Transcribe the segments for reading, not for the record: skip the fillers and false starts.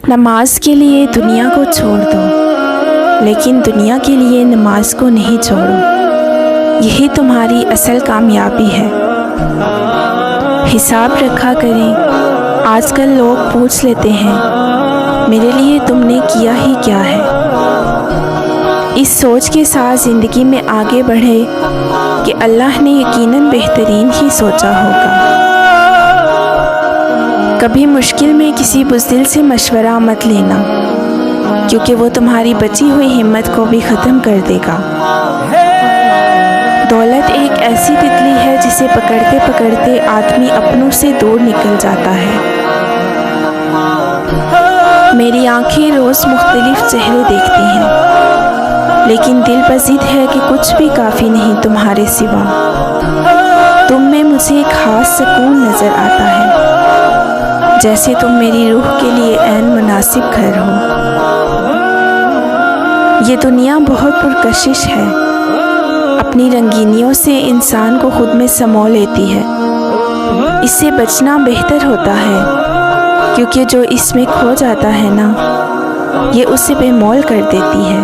نماز کے لیے دنیا کو چھوڑ دو، لیکن دنیا کے لیے نماز کو نہیں چھوڑو۔ یہی تمہاری اصل کامیابی ہے۔ حساب رکھا کریں۔ آج کل لوگ پوچھ لیتے ہیں میرے لیے تم نے کیا ہی کیا ہے۔ اس سوچ کے ساتھ زندگی میں آگے بڑھے کہ اللہ نے یقیناً بہترین ہی سوچا ہوگا۔ کبھی مشکل میں کسی بزدل سے مشورہ مت لینا، کیونکہ وہ تمہاری بچی ہوئی ہمت کو بھی ختم کر دے گا۔ دولت ایک ایسی تتلی ہے جسے پکڑتے پکڑتے آدمی اپنوں سے دور نکل جاتا ہے۔ میری آنکھیں روز مختلف چہرے دیکھتی ہیں، لیکن دل پر ضد ہے کہ کچھ بھی کافی نہیں تمہارے سوا۔ تم میں مجھے ایک خاص سکون نظر آتا ہے، جیسے تم میری روح کے لیے عین مناسب گھر ہو۔ یہ دنیا بہت پرکشش ہے، اپنی رنگینیوں سے انسان کو خود میں سمو لیتی ہے۔ اس سے بچنا بہتر ہوتا ہے، کیونکہ جو اس میں کھو جاتا ہے نا، یہ اسے بے مول کر دیتی ہے۔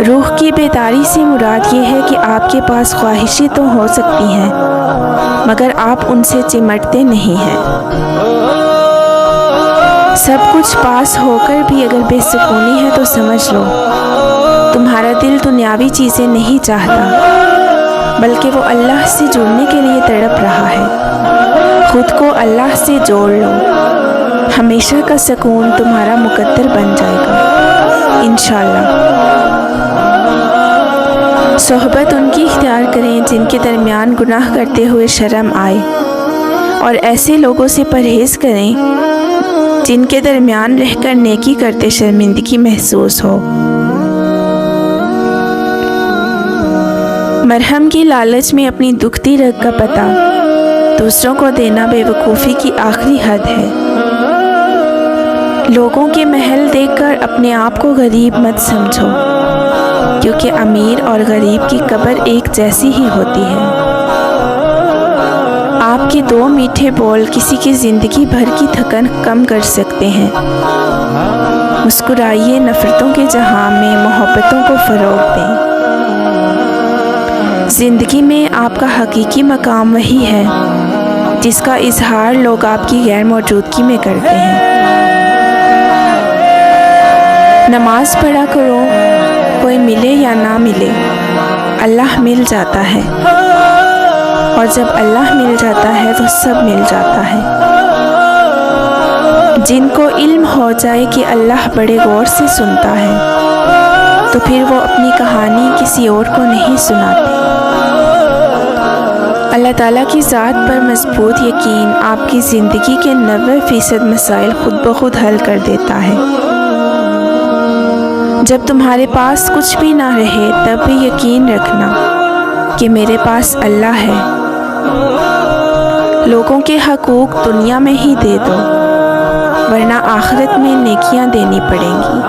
روح کی بیداری سے مراد یہ ہے کہ آپ کے پاس خواہشیں تو ہو سکتی ہیں، مگر آپ ان سے چمٹتے نہیں ہیں۔ سب کچھ پاس ہو کر بھی اگر بے سکونی ہے تو سمجھ لو تمہارا دل دنیاوی چیزیں نہیں چاہتا، بلکہ وہ اللہ سے جڑنے کے لیے تڑپ رہا ہے۔ خود کو اللہ سے جوڑ لو، ہمیشہ کا سکون تمہارا مقدر بن جائے گا انشاءاللہ۔ صحبت ان کی اختیار کریں جن کے درمیان گناہ کرتے ہوئے شرم آئے، اور ایسے لوگوں سے پرہیز کریں جن کے درمیان رہ کر نیکی کرتے شرمندگی محسوس ہو۔ مرہم کی لالچ میں اپنی دکھتی رگ کا پتہ دوسروں کو دینا بے وقوفی کی آخری حد ہے۔ لوگوں کے محل دیکھ کر اپنے آپ کو غریب مت سمجھو، کیونکہ امیر اور غریب کی قبر ایک جیسی ہی ہوتی ہے۔ آپ کے دو میٹھے بول کسی کی زندگی بھر کی تھکن کم کر سکتے ہیں۔ مسکرائیے، نفرتوں کے جہاں میں محبتوں کو فروغ دیں۔ زندگی میں آپ کا حقیقی مقام وہی ہے جس کا اظہار لوگ آپ کی غیر موجودگی میں کرتے ہیں۔ نماز پڑھا کرو، کوئی ملے یا نہ ملے، اللہ مل جاتا ہے، اور جب اللہ مل جاتا ہے تو سب مل جاتا ہے۔ جن کو علم ہو جائے کہ اللہ بڑے غور سے سنتا ہے، تو پھر وہ اپنی کہانی کسی اور کو نہیں سناتے۔ اللہ تعالیٰ کی ذات پر مضبوط یقین آپ کی زندگی کے 90% مسائل خود بخود حل کر دیتا ہے۔ جب تمہارے پاس کچھ بھی نہ رہے تب بھی یقین رکھنا کہ میرے پاس اللہ ہے۔ لوگوں کے حقوق دنیا میں ہی دے دو، ورنہ آخرت میں نیکیاں دینی پڑیں گی۔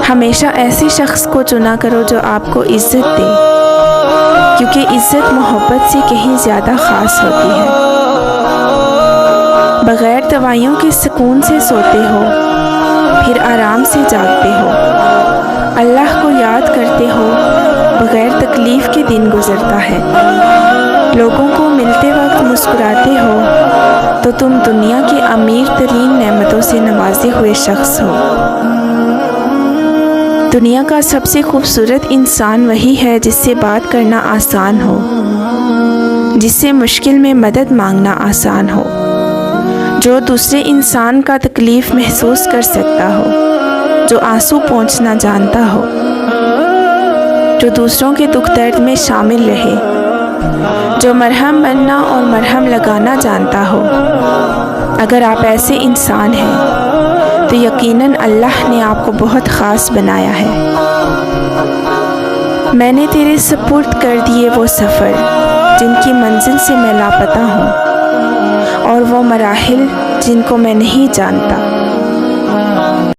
ہمیشہ ایسے شخص کو چنا کرو جو آپ کو عزت دے، کیونکہ عزت محبت سے کہیں زیادہ خاص ہوتی ہے۔ بغیر دوائیوں کے سکون سے سوتے ہو، پھر آرام سے جاگتے ہو، اللہ کو یاد کرتے ہو، بغیر تکلیف کے دن گزرتا ہے۔ لوگوں کو ملتے وقت مسکراتے ہو تو تم دنیا کی امیر ترین نعمتوں سے نوازے ہوئے شخص ہو۔ دنیا کا سب سے خوبصورت انسان وہی ہے جس سے بات کرنا آسان ہو، جس سے مشکل میں مدد مانگنا آسان ہو، جو دوسرے انسان کا تکلیف محسوس کر سکتا ہو، جو آنسو پونچھنا جانتا ہو، جو دوسروں کے دکھ درد میں شامل رہے، جو مرہم بننا اور مرہم لگانا جانتا ہو۔ اگر آپ ایسے انسان ہیں تو یقیناً اللہ نے آپ کو بہت خاص بنایا ہے۔ میں نے تیرے سپرد کر دیے وہ سفر جن کی منزل سے میں لاپتہ ہوں، اور وہ مراحل جن کو میں نہیں جانتا۔